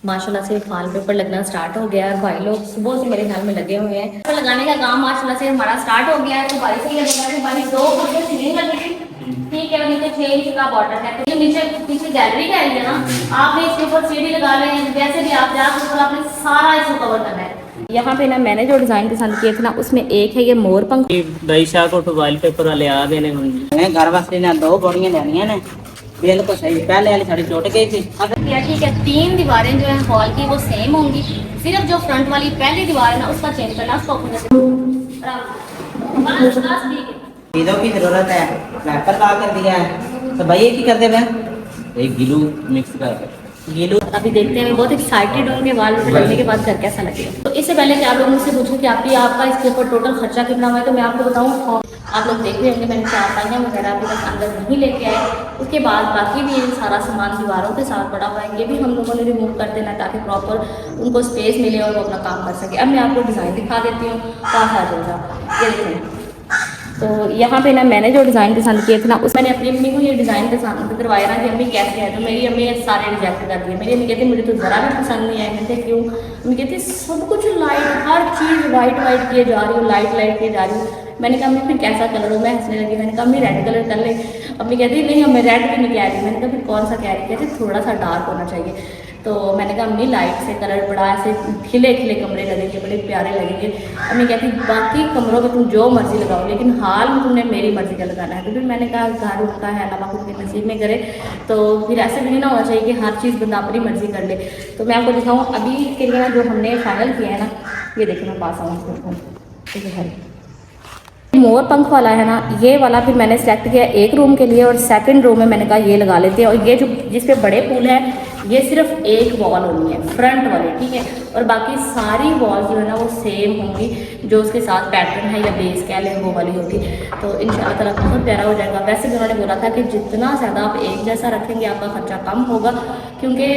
माशाल्लाह से फाल पेपर लगना स्टार्ट हो गया है। भाई लोग सुबह से मेरे ख्याल में लगे हुए हैं। पेपर लगाने का काम माशाल्लाह से हमारा स्टार्ट हो गया है। तो भाई से ये बोला कि भाई 2 फुट सीलिंग लगी थी, ठीक है, और नीचे 6 इंच का बॉर्डर है। तो ये नीचे पीछे गैलरी का एरिया ना, आपने इसके ऊपर सीढ़ी लगा लें, जैसे भी आप जा सकते हो, आपने सारा इसको कवर करना है। यहाँ पे ना मैंने जो डिजाइन पसंद किए थे ना, उसमें एक है ये मोर पंख। भाई शाह को तो वाल पेपर वाले आ देने होंगे। घर वास्ते ना 2 बोरियां लेनी है, बिल्कुल सही। पहले वाली साड़ी टूट गई थी। ठीक है, 3 दीवारें जो है हॉल की वो सेम होंगी, सिर्फ जो फ्रंट वाली पहली दीवार है ना उसका चेंज करना, उसको चीज़ों की जरूरत है, रैपर ला कर दिया है। तो भाई ये की करते हैं, एक गिलू मिक्स कर गिलू। अभी देखते हैं, बहुत एक्साइटेड होंगे वाल लगने के बाद घर कैसा लगेगा। तो इससे पहले कि आप लोग मुझसे पूछूं कि आपका इसके ऊपर टोटल खर्चा कितना हुआ है, तो मैं आपको बताऊं, आप लोग देख रहे होंगे मैंने चारपाइयाँ वगैरह अभी तक अंदर नहीं लेके आए। उसके बाद बाकी भी ये सारा सामान दीवारों के साथ पड़ा हुआ है, ये भी हम लोगों ने रिमूव कर देना ताकि प्रॉपर उनको स्पेस मिले और वो अपना काम कर सके। अब मैं आपको डिज़ाइन दिखा देती हूँ, पास आ जाएगा। ये देखें, तो यहाँ पे ना मैंने जो डिज़ाइन पसंद किए थे ना, उस मैंने अपनी अम्मी को ये डिज़ाइन पसंद करवाया ना कि अम्मी कैसे है, तो मेरी अम्मी ने सारे रिजेक्ट कर दिए। मेरी अम्मी कहती मुझे तो ज़रा भी पसंद नहीं आया। कहते क्यों? अम्मी कहती सब कुछ लाइट, हर चीज़ वाइट वाइट किए जा रही हूँ, लाइट लाइट किए जा रही हूँ। मैंने कहा अम्मी फिर कैसा कलर हो? मैं हंसने लगी। मैंने कहा अम्मी रेड कलर कर ले। अम्मी कहती नहीं, हमें रेड भी नहीं कह रही। मैंने कहा फिर कौन सा कह रही? कहती थोड़ा सा डार्क होना चाहिए। तो मैंने कहा अम्मी लाइट से कलर बड़ा ऐसे खिले खिले कमरे लगेंगे, बड़े प्यारे लगेंगे। अम्मी कहती बाकी कमरों में तुम जो मर्जी लगाओ, लेकिन हाल में तुमने मेरी मर्जी का लगाना है। तो फिर मैंने कहा घर उनका है, अल्लाह उनके नसीब में करे। तो फिर ऐसे भी नहीं ना होना चाहिए कि हर चीज़ बंदा अपनी मर्जी कर ले। तो मैं आपको दिखाऊँ अभी के लिए ना जो हमने फाइनल किया है ना, ये देखिए मैं पास आऊँ। मोर पंख वाला है ना, ये वाला फिर मैंने सेलेक्ट किया एक रूम के लिए, और सेकंड रूम में मैंने कहा ये लगा लेते हैं। और ये जो जिस पे बड़े फूल है, ये सिर्फ एक वॉल होनी है फ्रंट वाली, ठीक है, और बाकी सारी वॉल जो है ना वो सेम होंगी, जो उसके साथ पैटर्न है या बेस कह लें वो वाली होगी। तो इंशाल्लाह ताला बहुत प्यारा हो जाएगा। वैसे भी उन्होंने बोला था कि जितना ज़्यादा आप एक जैसा रखेंगे आपका खर्चा कम होगा, क्योंकि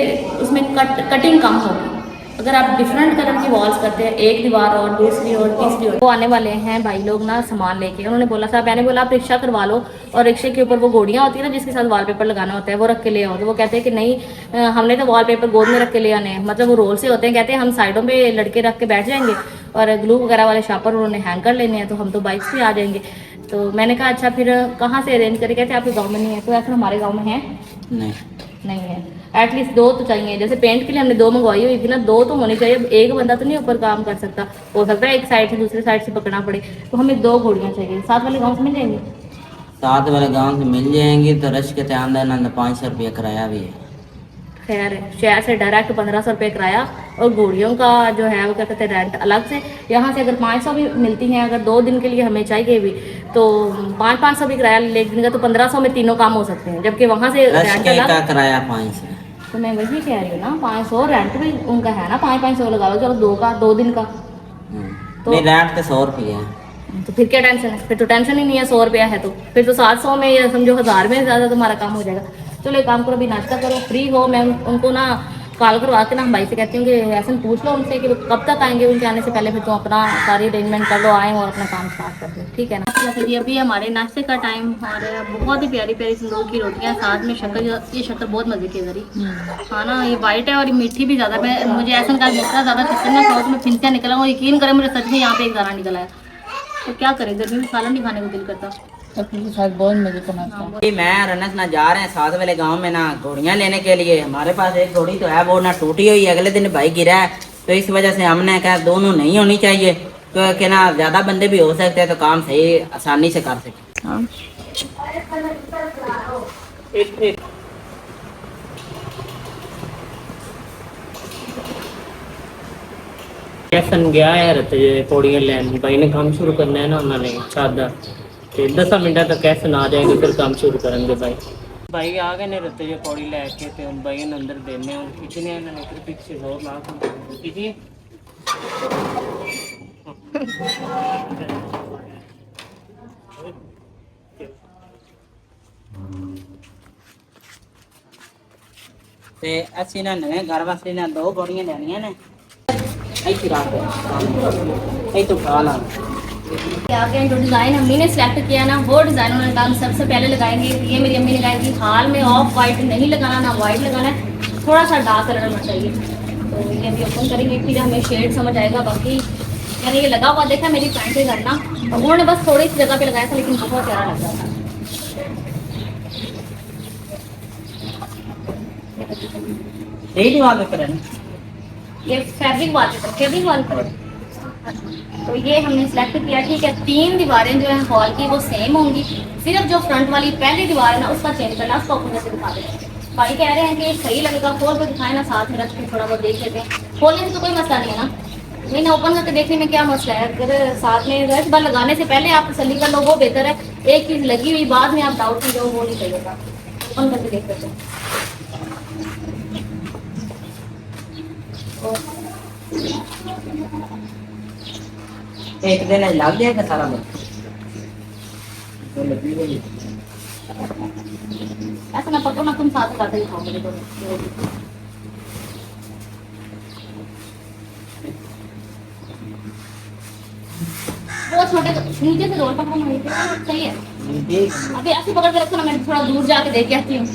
उसमें कटिंग कम होगी। अगर आप डिफरेंट कलर की वॉल्स करते हैं, एक दीवार और दूसरी और तीसरी और, वो आने वाले हैं भाई लोग ना सामान लेके। उन्होंने बोला था, मैंने बोला आप रिक्शा करवा लो, और रिक्शे के ऊपर वो गोड़ियाँ होती है ना जिसके साथ वॉलपेपर लगाना होता है, वो रख के ले आओ। तो वो कहते हैं कि नहीं, हमने तो वॉलपेपर गोद में रख के ले आने हैं, मतलब वो रोल से होते हैं। कहते हैं हम साइडों पे लड़के रख के बैठ जाएंगे, और ग्लू वगैरह वाले शापर उन्होंने हैंग कर लेने हैं, तो हम तो बाइक से आ जाएंगे। तो मैंने कहा अच्छा फिर कहाँ से अरेंज करें? कहते आपके गाँव में नहीं है। तो ऐसा हमारे गाँव में है नहीं है। एटलीस्ट 2 तो चाहिए। जैसे पेंट के लिए हमने 2 मंगवाई हुई थी ना, 2 तो होनी चाहिए। एक बंदा तो नहीं ऊपर काम कर सकता, हो सकता है एक साइड से दूसरे साइड से पकड़ना पड़े। तो हमें 2 घोड़ियाँ चाहिए। साथ वाले गाँव से मिल जाएंगी? साथ वाले गांव से मिल जाएंगी। तो रश के टाइम देना 500 रुपया किराया भी है। खैर शहर से डायरेक्ट 1500 रुपये किराया, और घोड़ियों का जो है वो क्या कहते हैं रेंट अलग से। यहाँ से अगर 500 भी मिलती हैं, अगर 2 दिन के लिए हमें चाहिए भी, तो 500 भी किराया लेंगे तो 1500 में तीनों काम हो सकते हैं। जबकि वहाँ से रेंट अलग किराया 500। तो मैं वही कह रही हूँ ना, 500 रेंट भी उनका है ना, 500 लगा लो चलो, 2 दिन का। तो रेंट तो 100 रुपया है। तो फिर क्या टेंशन है? फिर तो टेंशन ही नहीं है। 100 रुपया है तो फिर तो 700 में या समझो 1000 में ज़्यादा तुम्हारा काम हो जाएगा। चलो एक काम करो, अभी नाश्ता करो, फ्री हो। मैं उनको ना कॉल करवा के ना भाई से कहती हूँ कि ऐसा पूछ लो उनसे कि वो कब तक आएंगे। उनके आने से पहले फिर तुम अपना सारी अरेंजमेंट कर लो, आएँ और अपना काम स्टार्ट कर दो, ठीक है ना? तो ये अभी हमारे नाश्ते का टाइम, और बहुत ही प्यारी प्यारी तंदूर की रोटियाँ, साथ में शक्कर। ये शक्कर बहुत मज़े की है जरी, हाँ ना, ये वाइट है और ये मीठी भी ज़्यादा। मैं मुझे ऐसा कहा जितना ज़्यादा शक्कर ना खाओ तो मैं फिंसियाँ निकला हूँ। यकीन करें मुझे सच में यहाँ पे एक दाना निकला है। तो क्या करें, गर्मी में सालन नहीं खाने को दिल करता। बहुत मजे का। मैं रनस ना जा रहे हैं साथ वाले गांव में ना घोड़ियां लेने के लिए। हमारे पास एक घोड़ी तो है, वो ना टूटी हुई, अगले दिन भाई गिरा है। तो इस वजह से हमने कहा दोनों नहीं होनी चाहिए, क्योंकि ना ज्यादा बंदे भी हो सकते हैं तो काम सही आसानी से कर सके। हाँ। कैसन गया है रते पौड़ियाँ लैन भाई ने काम शुरू करना है ना, उन्होंने चाहता तो 10 मिनट तक कैसे ना आ जाएंगे, फिर काम शुरू करेंगे। भाई आ गए ने रते जो पौड़ी लैके, तो हम भाई ने अंदर देने इतने पीछे 100 लाख इतनी ਤੇ ਅਸੀਂ ਨਾ ਨਵੇਂ ਘਰ ਵਾਸਤੇ ਨਾ 2 ਬੋਰੀਆਂ ਲੈਣੀਆਂ ਨੇ। ਇੱਥੇ ਰੱਖ ਇਹ तो उठा ला। आगे जो डिज़ाइन अम्मी ने सेलेक्ट किया ना, वो डिज़ाइन उन्होंने कहा सबसे पहले लगाएंगे। ये मेरी अम्मी ने कहा कि हाल में ऑफ वाइट नहीं लगाना, ना वाइट लगाना है, थोड़ा सा डार्क कलर होना चाहिए। तो ये अभी ओपन करेंगे फिर हमें शेड समझ आएगा। बाकी मैंने ये लगा हुआ देखा मेरी फ्रेंड के घर ना, और उन्होंने बस थोड़ी सी जगह पे लगाया था लेकिन बहुत प्यारा लग रहा था। यही वॉलपेपर है ना? ये फैब्रिक वॉलपेपर। तो ये हमने सेलेक्ट किया। ठीक है, 3 दीवारें जो है हॉल की वो सेम होंगी, सिर्फ जो फ्रंट वाली पहली दीवार है ना उसका चेंज करना, उसको ओपन करके दिखा देते हैं। भाई कह रहे हैं कि सही लगेगा, खोल कर दिखाए ना, साथ में रख के थोड़ा बहुत देख लेते हैं। खोलने से तो कोई मसला नहीं है ना, नहीं ना ओपन करके देखने में क्या मसला है। अगर साथ में इस बार लगाने से पहले आप तसल्ली कर लो वो बेहतर है। एक चीज़ लगी हुई बाद में आप डाउट की जाओ, वो नहीं चाहिएगा। ओपन करके देख लेते हैं। एक दिन लग जाएगा सारा दिन। ऐसा ना पकड़ो ना, तुम साथ करके दिखाओ मेरे को। वो छोटे नीचे से रोल पकड़ो, नीचे सही है। अभी ऐसे पकड़ के रखो ना, मैं थोड़ा दूर जाके देख के आती हूँ।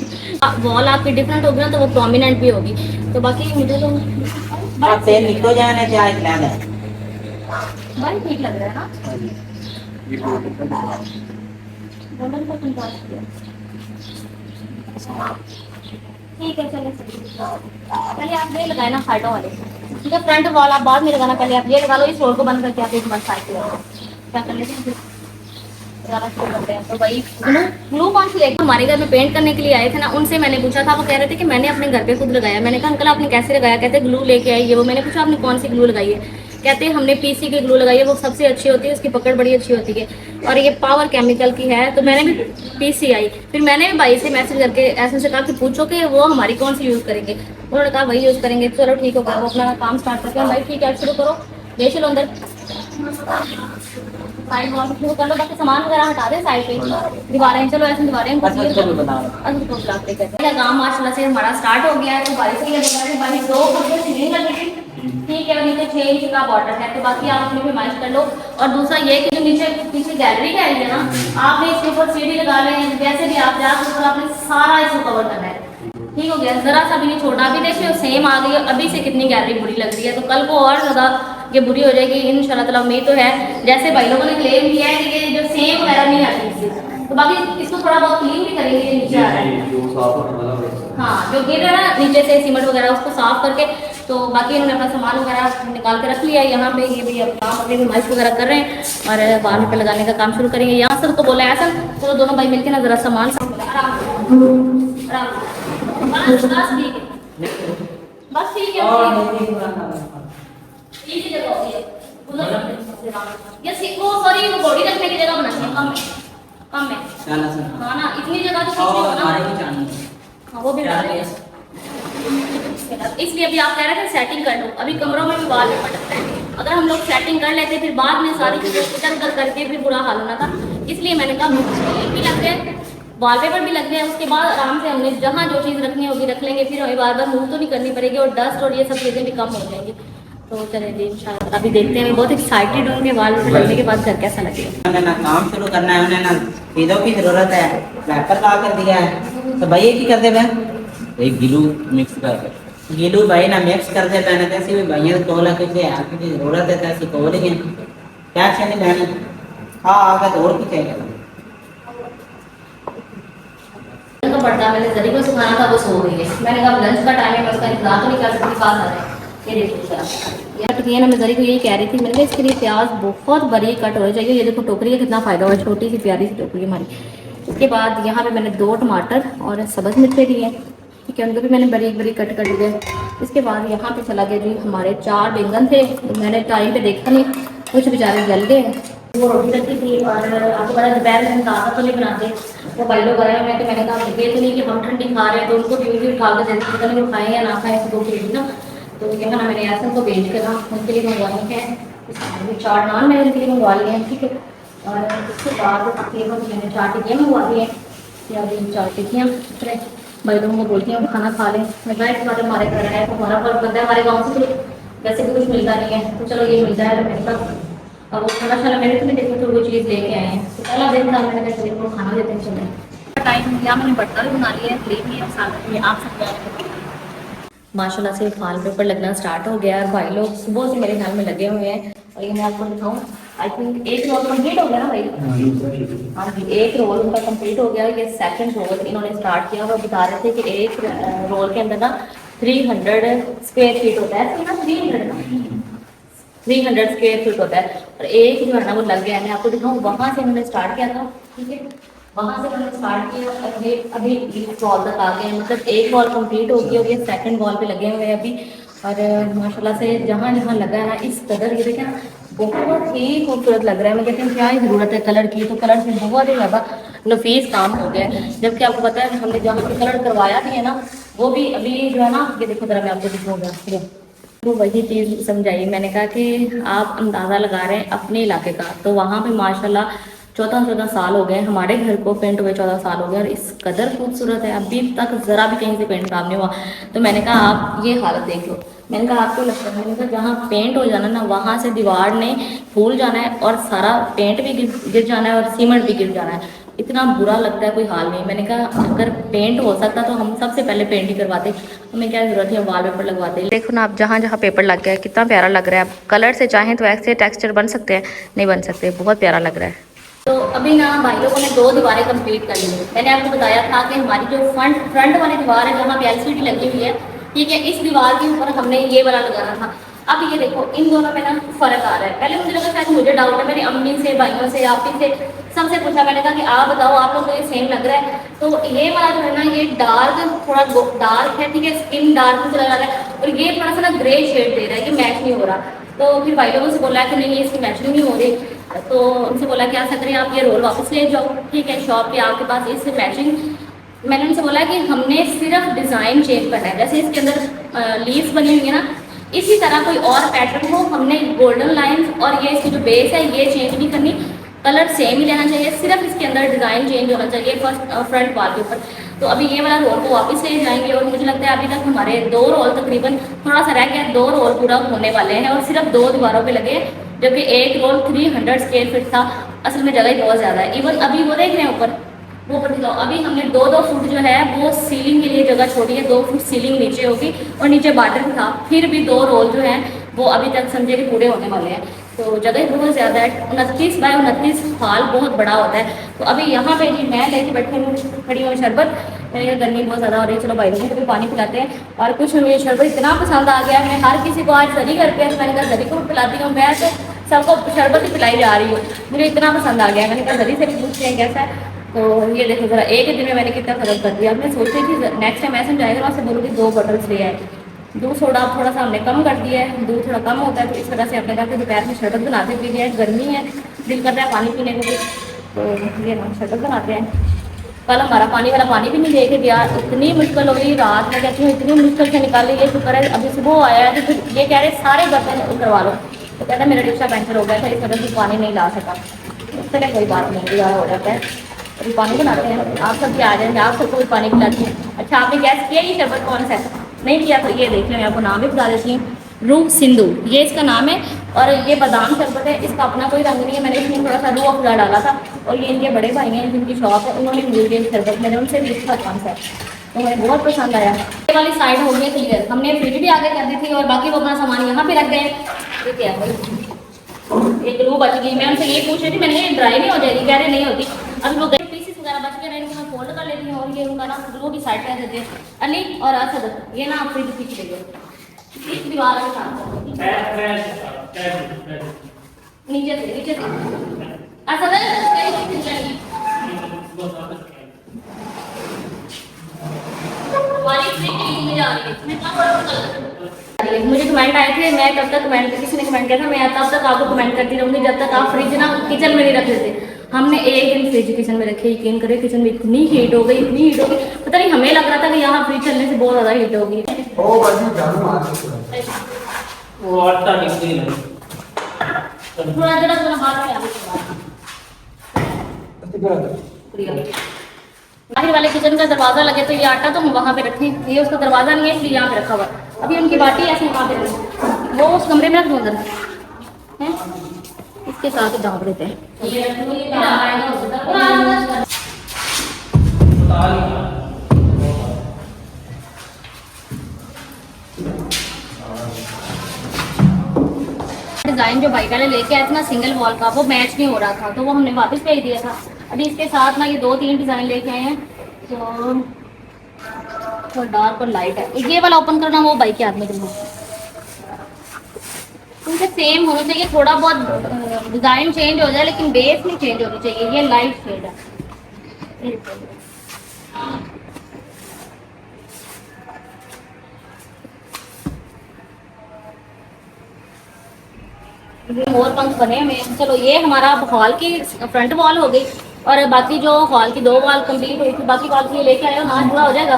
वॉल आपकी डिफरेंट होगी ना तो वो प्रोमिनेंट भी होगी। तो बाकी मुझे तो तेल निकल जाने चाहे खिला दे भाई ठीक लग रहा है ना। गोल्डन का कंट्रास्ट किया। ठीक है चलो, पहले आप ये लगाए ना साइडों वाले, ठीक है। फ्रंट वॉल आप बाद में लगाना, पहले आप ये लगा लो। इस रोड को बंद करके आप एक बार साइड पे क्या कर लेते हैं फिर लगाना शुरू करते हैं। तो भाई ग्लू कौन सी लेकर हमारे घर में पेंट करने के लिए आए थे ना, उनसे मैंने पूछा था। वो कह रहे थे कि मैंने अपने घर पे खुद लगाया। मैंने कहा अंकल आपने कैसे लगाया? कहते ग्लू लेके आई है वो। मैंने पूछा आपने कौन सी ग्लू लगाई है? कहते हैं हमने पीसी की ग्लू लगाई है, वो सबसे अच्छी होती है, उसकी पकड़ बड़ी अच्छी होती है और ये पावर केमिकल की है। तो मैंने भी पीसी आई, फिर मैंने भी भाई से मैसेज करके ऐसे से कहा कि पूछो कि वो हमारी कौन सी यूज़ करेंगे। उन्होंने कहा वही यूज़ करेंगे। चलो ठीक हो गया, वो अपना काम स्टार्ट करके भाई ठीक है शुरू करो। ले चलो अंदर, साइड वॉल शुरू कर लो। बाकी सामान वगैरह हटा दें साइड पे, दीवारें चलो ऐसे दीवारें काम माशाल्लाह से हमारा स्टार्ट हो गया है। तो बारिश के लिए बारिश 2 फुट सीलिंग लगी थी, ठीक है। और नीचे 6 इंच का बॉर्डर है। तो बाकी आप अपनी फरमाइश कर लो। और दूसरा ये कि जो नीचे पीछे गैलरी का एरिया ना, आपने इसके ऊपर सीढ़ी लगा लें, जैसे भी आप जा सकते हो, आपने सारा इसको कवर करना है। ठीक हो गया, जरा सा भी नहीं छोटा। अभी देखिए सेम आ गई है, अभी से कितनी गैलरी बुरी लग रही है। तो कल को और ज़्यादा ये बुरी हो जाएगी इंशाल्लाह ताला। उम्मीद तो है, जैसे भाई लोगों ने क्लेम किया है कि ये जो सेम वगैरह नहीं आती इससे। तो बाकी इसको थोड़ा बहुत क्लीन भी करेंगे। ये नीचे आ रहा है, हाँ जो गिर रहा है ना नीचे से सीमेंट वगैरह, उसको साफ करके। तो बाकी इन्होंने अपना सामान वगैरह निकाल के रख लिया है यहाँ पे। ये भी अब काम अपनी फरमाइश वगैरह कर रहे हैं और बाहर पे लगाने का काम शुरू करेंगे। यहाँ सर को बोला है ऐसा, चलो दोनों भाई मिलकर ना जरा सामान बस ठीक है। इसी जगह होती है ये सीखो। सॉरी वो बॉडी रखने की जगह बनानी है, कम है हाँ ना, इतनी जगह तो कुछ नहीं होना। हाँ वो भी इसलिए अभी आप कह रहे थे सेटिंग कर लो। अभी कमरों में भी वाल पेपर लगता है, अगर हम लोग सेटिंग कर लेते फिर बाद में सारी चीज़ें इधर उधर करके फिर बुरा हाल होना था। इसलिए मैंने कहा भी लग गए, वॉलपेपर भी लग गया। उसके बाद आराम से हमने जहाँ जो चीज़ रखनी होगी रख लेंगे, फिर हमें बार बार मूव तो नहीं करनी पड़ेगी और डस्ट और ये सब चीज़ें भी कम हो जाएंगी। तो चले जी इंशाल्लाह अभी देखते हैं। बहुत एक्साइटेड हूँ कि वॉलपेपर लगने के बाद घर कैसा लगेगा। उन्हें ना काम शुरू करना है, उन्हें ना चीज़ों की ज़रूरत है, रैपर ला कर दिया है। तो भाई ये क्या करते भाई, एक गिलू मिक्स कर गिलू भाई ना मिक्स कर दे पहने तैसी भी भैया तोला किसी आपकी ज़रूरत है तैसी खोलेंगे क्या चाहिए बहन। हाँ आगे तो और कुछ चाहिए का पर्दा मैंने जरी को सुखाना था, वो सो गई है। मैंने कहा लंच का टाइम है, मैं उसका इंतजार तो नहीं कर सकती, पास आ रहा है। ये देखिए यार ये ना, मैं जरी को यही कह रही थी, मैंने कहा इसके लिए प्याज बहुत बारीक कट होना चाहिए। ये देखो टोकरी का कितना फ़ायदा हुआ, छोटी सी प्यारी सी टोकरी हमारी। उसके बाद यहाँ पे मैंने 2 टमाटर और सब्ज़ मिर्चें ली हैं, ठीक है, उनको भी मैंने बारीक बारीक कट कर दिया। इसके बाद यहाँ पे चला गया जी हमारे 4 बैंगन थे। तो मैंने टाइम पे देखा नहीं, कुछ बेचारे जल गए। वो रोटी रखी थी और आपको पता दोपहर में हम ताज़ा तो नहीं बनाते, वो भाई लोग आए हुए। तो मैंने कहा ये तो नहीं कि हम ठंडी खा रहे हैं तो उनको भी उठा कर देते, पता नहीं वो खाएँ या ना खाएँ, तो फिर ना। तो क्या ना मैंने ऐसा को भेज कर ना उनके लिए मंगवाई है। 4 नान मैंने उनके लिए मंगवा लिए हैं, ठीक है। और उसके बाद तकरीबन मैंने 4 टिक्कियाँ मंगवा दी हैं। या 4 टिक्कियाँ भाई लोगों को बोलती हैं खाना खा लें। मैं राइट बात हमारे घर है तो हमारा फर्क बनता है, हमारे गाँव से तो वैसे भी कुछ मिलता नहीं है। तो चलो ये मिलता है तो मेरे पास। और वो खाना शाला मैंने तो नहीं देखा तो वो चीज़ लेके आए हैं। तो पहला दिन था, मैंने कहा चलिए खाना देते हैं चले टाइम। या मैंने बर्तन भी बना लिया है, प्लेट भी है साथ में आप सब माशाल्लाह से फाल पेपर लगना स्टार्ट हो गया है। भाई लोग सुबह से मेरे ख्याल में लगे हुए हैं और ये मैं आपको दिखाऊँ, आई थिंक एक रोल कंप्लीट हो गया ना भाई? हाँ जी, एक रोल उनका कंप्लीट हो गया। ये सेकंड रोल इन्होंने स्टार्ट किया। वो बता रहे थे कि एक रोल के अंदर ना 300 स्क्वायर फीट होता है, ना 300 स्क्वायर फीट होता है और एक जो है ना वो लग गया है। मैं आपको दिखाऊँ, वहाँ से उन्होंने स्टार्ट किया था, ठीक है, वहाँ से उन्होंने स्टार्ट किया और अभी इस वॉल तक आ गए हैं। मतलब एक वॉल कंप्लीट हो गई और ये सेकंड वॉल पे लगे हुए हैं अभी। और माशाल्लाह से जहाँ जहाँ लगा है ना इस कलर, ये देखें ना, बहुत ही खूबसूरत लग रहा है। मैं कहती हूँ क्या ही ज़रूरत है कलर की, तो कलर से बहुत ही ज़्यादा नफीस काम हो गया है। जबकि आपको पता है हमने जहाँ पे कलर करवाया भी है ना, वो भी अभी जो है ना, ये देखो जरा मैं आपको दिखाऊंगा। तो वही चीज़ समझाई, मैंने कहा कि आप अंदाज़ा लगा रहे हैं अपने इलाके का, तो वहाँ पे माशाल्लाह 14 साल हो गए हमारे घर को पेंट हुए, 14 साल हो गए और इस कदर खूबसूरत है, अभी तक ज़रा भी कहीं से पेंट काम नहीं हुआ। तो मैंने कहा आप ये हालत देख लो। मैंने कहा आपको लगता है, मैंने कहा जहाँ पेंट हो जाना ना वहाँ से दीवार ने फूल जाना है और सारा पेंट भी गिर जाना है और सीमेंट भी गिर जाना है। इतना बुरा लगता है, कोई हाल नहीं। मैंने कहा अगर पेंट हो सकता तो हम सबसे पहले पेंट ही करवाते, हमें क्या ज़रूरत है वॉल पेपर लगवाते। देखो ना आप जहाँ जहाँ पेपर लग गया है कितना प्यारा लग रहा है। आप कलर से चाहें तो ऐसे टेक्सचर बन सकते हैं, नहीं बन सकते, बहुत प्यारा लग रहा है। तो अभी ना भाई लोगों ने 2 दीवारें कंप्लीट कर ली। मैंने आपको बताया था कि हमारी जो फ्रंट वाली दीवार है जहाँ पे एलसीडी लगी हुई है, ठीक है, इस दीवार के ऊपर हमने ये वाला लगाना था। अब ये देखो इन दोनों में ना फर्क आ रहा है। पहले मुझे लगा शायद मुझे डाउट है, मेरी अम्मी से, भाइयों से, आप ही से सबसे पूछा। मैंने कहा कि आप बताओ आप लोग को ये सेम लग रहा है? तो ये वाला जो है ना ये डार्क, थोड़ा डार्क है, ठीक है, स्किन डार्क में चला जा रहा है और ये थोड़ा सा ना ग्रे शेड दे रहा है, ये मैच नहीं हो रहा। तो फिर भाई लोगों से बोला कि नहीं ये इसकी मैचिंग नहीं हो रही, तो उनसे बोला क्या ऐसा करें आप ये रोल वापस ले जाओ, ठीक है, शॉप पे आपके पास इससे मैचिंग। मैंने उनसे बोला कि हमने सिर्फ डिज़ाइन चेंज करना है, जैसे इसके अंदर लीव्स बनी हुई है ना, इसी तरह कोई और पैटर्न हो, हमने गोल्डन लाइंस और ये इसकी जो बेस है ये चेंज नहीं करनी, कलर सेम ही रहना चाहिए, सिर्फ इसके अंदर डिज़ाइन चेंज होना चाहिए फ्रंट वाल के ऊपर। तो अभी ये वाला रोल को वापस ले जाएंगे और मुझे लगता है अभी तक हमारे 2 रोल तकरीबन, थोड़ा सा रह गया, 2 रोल पूरा होने वाले हैं और सिर्फ 2 दीवारों पे लगे, जबकि एक रोल 300 स्क्वायर फीट था। असल में जगह ही बहुत ज़्यादा है। इवन अभी वो देख रहे हैं ऊपर, वो ऊपर दिखाओ, अभी हमने 2-2 फुट जो है वो सीलिंग के लिए जगह छोड़ी है, 2 फुट सीलिंग नीचे होगी और नीचे बार्डर भी था, फिर भी 2 रोल जो हैं वो अभी तक समझे कि पूरे होने वाले हैं। तो जगह बहुत ज़्यादा है, 29 बाय 29 हॉल बहुत बड़ा होता है। तो अभी यहाँ पे जी मैं लेके बैठी हूँ, खड़ी हूँ शरबत, ये गर्मी बहुत ज़्यादा हो रही है, चलो भाई लोगों को भी पानी पिलाते हैं। और कुछ ये शरबत इतना पसंद आ गया, मैं हर किसी को आज जरी घर पे है, तो मैंने कहा जरी को पिलाती हूँ, मैं तो सबको शरबत ही पिलाई जा रही हूँ, मुझे इतना पसंद आ गया। मैंने कहा जरी से भी पूछते हैं कैसा है। तो ये देखो ज़रा, एक दिन में मैंने कितना फ़र्क कर दिया। मैं सोच रही थी नेक्स्ट टाइम ऐसे जाएगा वहाँ से बोलूँगी 2 बॉटल्स ले आए। दूध सोडा थोड़ा सा हमने कम कर दिया है, दूध थोड़ा कम होता है, तो इस तरह से अपने घर के दोपहर में शरबत बनाते पी लिया है। गर्मी है, दिल कर रहा है पानी पीने को भी, तो ये ना शरबत बनाते हैं। कल हमारा पानी वाला पानी भी नहीं दे के गया, इतनी मुश्किल हो गई रात में, कहती हूँ इतनी मुश्किल से निकाल ली। ये शुक्र है अभी सुबह आया है, तो फिर ये कह रहे सारे बर्तन करवा लो, तो कहता है मेरा रिक्शा पंचर हो गया था, इस वजह से पानी नहीं ला सका। इस तरह कोई बात नहीं, गुजारा हो जाता है। अभी पानी बनाते हैं, आप सब भी आ जाएंगे, आप सबको भी पानी पिलाती हैं। अच्छा आपने गैस किया ये शरबत कौन सा है? नहीं किया तो ये देख लें, मैं आपको नाम भी बता देती हूँ, रूह सिंधु ये इसका नाम है। और ये बादाम शरबत है, इसका अपना कोई रंग नहीं है, मैंने इसमें थोड़ा सा रूह अफ़ज़ा डाला था। और ये इनके बड़े भाई हैं जिनकी शॉप है, उन्होंने मुझे ये शरबत, मैंने उनसे भी लिखा कौन सा है, तो मुझे बहुत पसंद आया। ये वाली साइड हो गई क्लियर, हमने फ्रिज भी आगे कर दी थी और बाकी वो अपना सामान यहाँ पे रख गए। ये क्या है, एक ग्लू बच गई, मैं उनसे ये पूछ रही थी, मैंने ये ड्राई नहीं हो जाएगी, कह रहे नहीं होती। अभी वो पीसेस वगैरह बच गए, इनको मैं फोल्ड कर लेती हूँ और ये उनका ना ग्लू की साइड कर देते हैं। अली और असद ये ना आप फ्रिज पीछे ले गए, इस दीवार के साथ नीचे से असद मुझे कमेंट आए थे, मैं तब तक कमेंट, किसी ने कमेंट किया था, मैं तब तक आपको कमेंट करती रहूँगी जब तक आप फ्रिज ना किचन में नहीं रख देते। हमने एक दिन फ्रिज किचन में रखे, यकीन करें किचन में इतनी हीट हो गई, इतनी हीट हो गई, पता नहीं हमें लग रहा था कि यहाँ फ्रिज चलने से बहुत ज़्यादा हीट होगी। वो आटा निकली नहीं, थोड़ा जरा थोड़ा बाहर में बाहर वाले किचन का दरवाजा लगे, तो ये आटा तो हम वहाँ पे रखें, ये उसका दरवाजा नहीं है इसलिए यहाँ पे रखा हुआ। अभी उनकी बाटी ऐसे वहाँ पे रखें, वो उस कमरे में रख दो अंदर है, इसके साथ ही डाल देते हैं। डिज़ाइन जो भाई पहले लेके आए थे ना सिंगल वॉल का, वो मैच नहीं हो रहा था, तो वो हमने वापस भेज दिया था। अभी इसके साथ ना ये 2-3 डिज़ाइन लेके आए हैं, तो डार्क और लाइट है। ये वाला ओपन करना वो भाई के हाथ में दूँगा, उनके सेम होना चाहिए, थोड़ा बहुत डिज़ाइन चेंज हो जाए लेकिन बेस नहीं चेंज होनी चाहिए। ये लाइट शेड है, मोर पंख बने हुए। चलो ये हमारा हॉल की फ्रंट वॉल हो गई, और बाकी जो हॉल की 2 वॉल कंप्लीट हुई थी, बाकी वॉल ये लेके आए हो ना, पूरा हो जाएगा।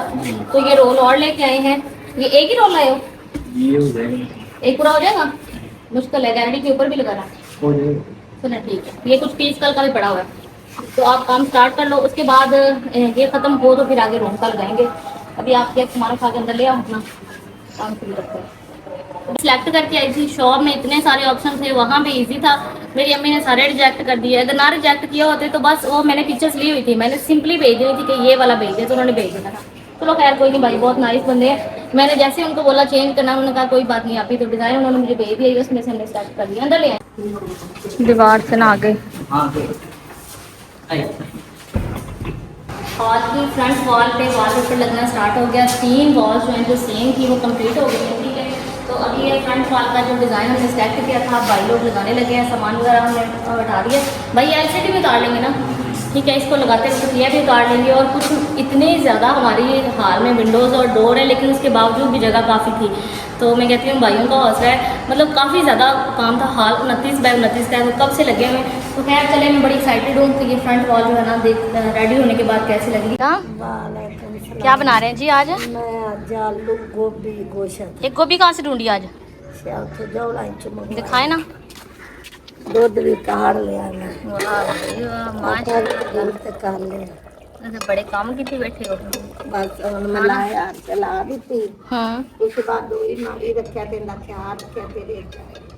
तो ये रोल और लेके आए हैं, ये एक ही रोल लाए हो, एक पूरा हो जाएगा। मुश्किल है, गारंटी के ऊपर भी लगाना। चलो ठीक है, ये कुछ पीस कल का भी पड़ा हुआ है, तो आप काम स्टार्ट कर लो। उसके बाद ये खत्म हो तो फिर आगे रूम का लगाएंगे। अभी आप ये सामान उठा के अंदर ले आओ, अपना काम शुरू करते हैं। सिलेक्ट करके आई थी शॉप में, इतने सारे ऑप्शन थे, वहाँ पे इजी था। मेरी अम्मी ने सारे रिजेक्ट कर दिए। अगर ना रिजेक्ट किए होते तो बस वो मैंने पिक्चर्स ली हुई थी, मैंने सिंपली भेज दी थी कि ये वाला भेज दे, तो उन्होंने भेज दिया था। चलो खैर कोई नहीं भाई, बहुत नाइस बंदे हैं। मैंने जैसे उनको बोला चेंज करना, उन्होंने कहा कोई बात नहीं, आप ही तो डिज़ाइन उन्होंने मुझे भेज दिया, उसमें से हमने स्टार्ट कर दिया। अंदर ले आए, दीवार से ना आ गए। हॉल की फ्रंट वॉल पे वॉलपेपर लगना स्टार्ट हो गया। 3 वॉल्स जो हैं जो सेम थी वो कंप्लीट हो गई हैं, ठीक है। तो अभी ये फ्रंट वॉल का जो डिज़ाइन हमने सेलेक्ट किया था, भाई लोग लगाने लगे हैं, सामान वगैरह हमने हटा दिया। भाई एलसीडी भी उतार लेंगे ना, ठीक है, इसको लगाते वक्त ये भी उतार लेंगे। और कुछ इतने ज़्यादा हमारी हाल में विंडोज़ और डोर है, लेकिन उसके बावजूद भी जगह काफ़ी थी। तो मैं कहती हूँ भाइयों का हौसला है, मतलब काफ़ी ज़्यादा काम था। हाल 29x29 का है, तो कब से लगे हुए। तो खैर चले, मैं बड़ी एक्साइटेड हूँ कि ये फ्रंट वॉल जो है ना देख रेडी होने के बाद कैसी लगेगी। क्या बना रहे हैं जी आज? मैं आज आलू गोभी गोश्त एक गोभी कहाँ से ढूंढी आज? दिखाए ना, दूध भी काढ़ लिया मैं, माँ कर लिया, बड़े काम की थी, बैठे हो। बस मैं लाया चला दी थी। हम्म, उसके बाद दो ही नाली रखा थे, रखा तेरे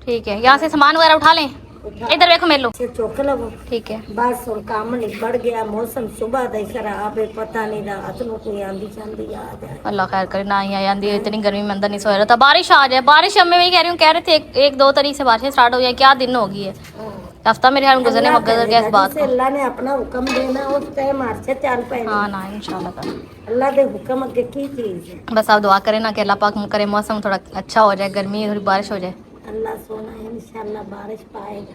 ठीक है। यहाँ से सामान वगैरह उठा लें, इधर देखो मेरे लो, से चुक लो। ठीक है। बस और काम निबड़ गया। मौसम सुबह का खराब है, पता नहीं रात में कोई आंधी चांदी आ जाए। अल्लाह खैर करे, ना ही आंधी, इतनी गर्मी में अंदर नहीं सोया रहा था। बारिश आ जाए, बारिश मैं वही कह रही हूँ, कह रहे थे 1-2 तारीख से बारिशें स्टार्ट हो जाए। क्या दिन होगी है, हफ्ता मेरे ख्याल में गुजरने में गुजर गया इस बात को। अल्लाह ने अपना हुक्म देना, उस टाइम से चल पाए। हाँ ना, इंशाल्लाह। अल्लाह के हुक्म अगे की चीज है। बस आप दुआ करें ना कि अल्लाह पाक करे मौसम थोड़ा अच्छा हो जाए, गर्मी थोड़ी बारिश हो जाए। अल्लाह सोना इंशाल्लाह बारिश पाएगा,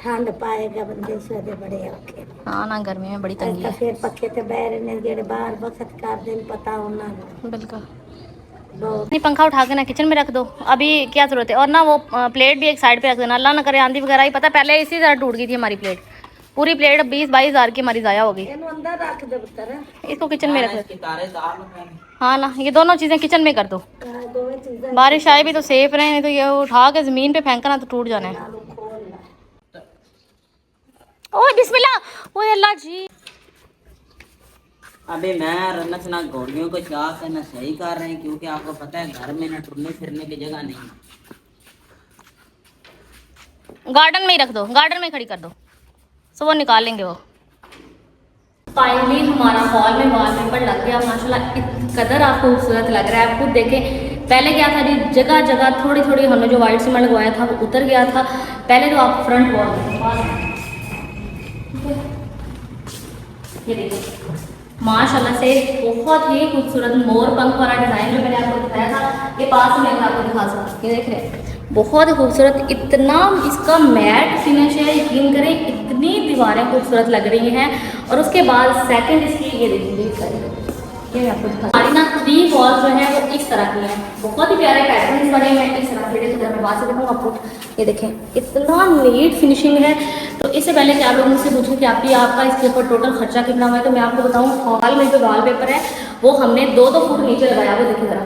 ठंड पाएगा, बंदे सोते बड़े औखे। हाँ ना, गर्मी में बड़ी तंगी है। फिर पक्के ते बैर ने जेड़े बाहर वक्त कर देन, पता होना बिल्कुल। बहुत। नहीं, पंखा उठा के ना किचन में रख दो, अभी क्या जरूरत है। और ना वो प्लेट भी एक साइड पे रख देना, अल्लाह ना करे आंधी वगैरह ही। पता पहले इसी तरह टूट गई थी हमारी प्लेट, पूरी प्लेट 20-22 हज़ार की हमारी ज़ाया हो गई। अंदर रख दे पुत्र, इसको किचन में रख दो। हाँ ना, ये दोनों चीज़ें किचन में कर दो। दोवें चीजें बारिश आए भी तो सेफ रहे, नहीं तो ये उठा के ज़मीन पे फेंकना तो टूट जाना है। ओए बिस्मिल्लाह, ओए अल्लाह जी। अभी मैं रनस ना घोड़ियों को चाक करना सही कर रहे हैं, क्योंकि आपको पता है घर में ना टुरने फिरने की जगह नहीं है। गार्डन में ही रख दो, गार्डन में खड़ी कर दो, सो वो निकाल लेंगे वो। फाइनली हमारा हॉल में वॉलपेपर लग गया माशाल्लाह, कदर आपको खूबसूरत लग रहा है। आप खुद देखें, पहले क्या था जी, जगह जगह थोड़ी थोड़ी हमने जो वाइट सीमेंट लगवाया था वो उतर गया था। पहले तो आप फ्रंट वॉल ये देखिए माशाल्लाह से बहुत ही खूबसूरत मोर पंख वाला डिज़ाइन जो मैंने आपको दिखाया था, ये पास में मैं आपको दिखा सकती हूँ। ये देख रहे हैं, बहुत ही खूबसूरत, इतना इसका मैट फिनिश है, यकीन करें इतनी दीवारें खूबसूरत लग रही हैं। और उसके बाद सेकंड इसकी ये देखिए, ये आपको दिखा हमारी ना 3 वॉल जो है वो इस तरह की हैं, बहुत ही प्यारे पैटर्न बने हुए हैं इस तरह के। जैसे मैं बात से देखूँ आपको, ये देखें इतना नीट फिनिशिंग है। तो इससे पहले कि आप लोग मुझसे पूछें कि आपका इसके ऊपर टोटल खर्चा कितना हुआ है, तो मैं आपको बताऊँ, हॉल में जो वॉलपेपर है वो हमने 2-2 फुट नीचे लगाया। वो देखिए ज़रा,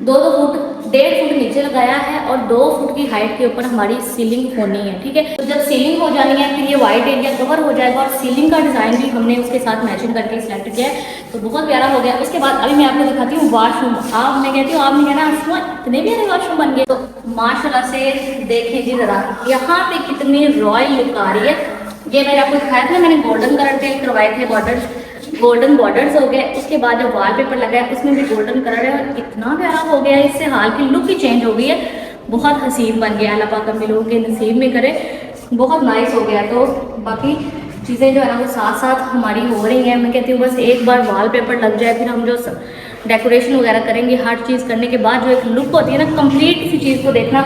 2-2 फुट, 1.5 फुट नीचे लगाया है, और 2 फुट की हाइट के ऊपर हमारी सीलिंग होनी है, ठीक है। तो जब सीलिंग हो जानी है फिर ये वाइट एरिया कवर हो जाएगा, और सीलिंग का डिज़ाइन भी हमने उसके साथ मैचिंग करके सिलेक्ट किया है, तो बहुत प्यारा हो गया। उसके बाद अभी मैं आपको दिखाती हूँ वॉशरूम। आप मैं कहती हूँ, आपने कहना इतने प्यारे वॉशरूम बन गए। तो माशाल्लाह से देखिए जी ज़रा, यहाँ पे कितनी रॉयल लुक आ रही है। ये मैंने आपको दिखाया था ना, मैंने गोल्डन कलर के करवाए थे बॉर्डर्स, गोल्डन बॉर्डर्स हो गए। उसके बाद जो वॉलपेपर लगा है उसमें भी गोल्डन कलर है, और इतना प्यारा हो गया है, इससे हाल की लुक ही चेंज हो गई है। बहुत हसीन बन गया। अल्लाह पाक हम लोगों के नसीब में करे, बहुत नाइस हो गया। तो बाकी चीज़ें जो है ना वो साथ साथ हमारी हो रही हैं। मैं कहती हूँ बस एक बार वॉलपेपर लग जाए, फिर हम जो डेकोरेशन वगैरह करेंगे, हर चीज़ करने के बाद जो एक लुक होती है ना, कंप्लीट किसी चीज़ को देखना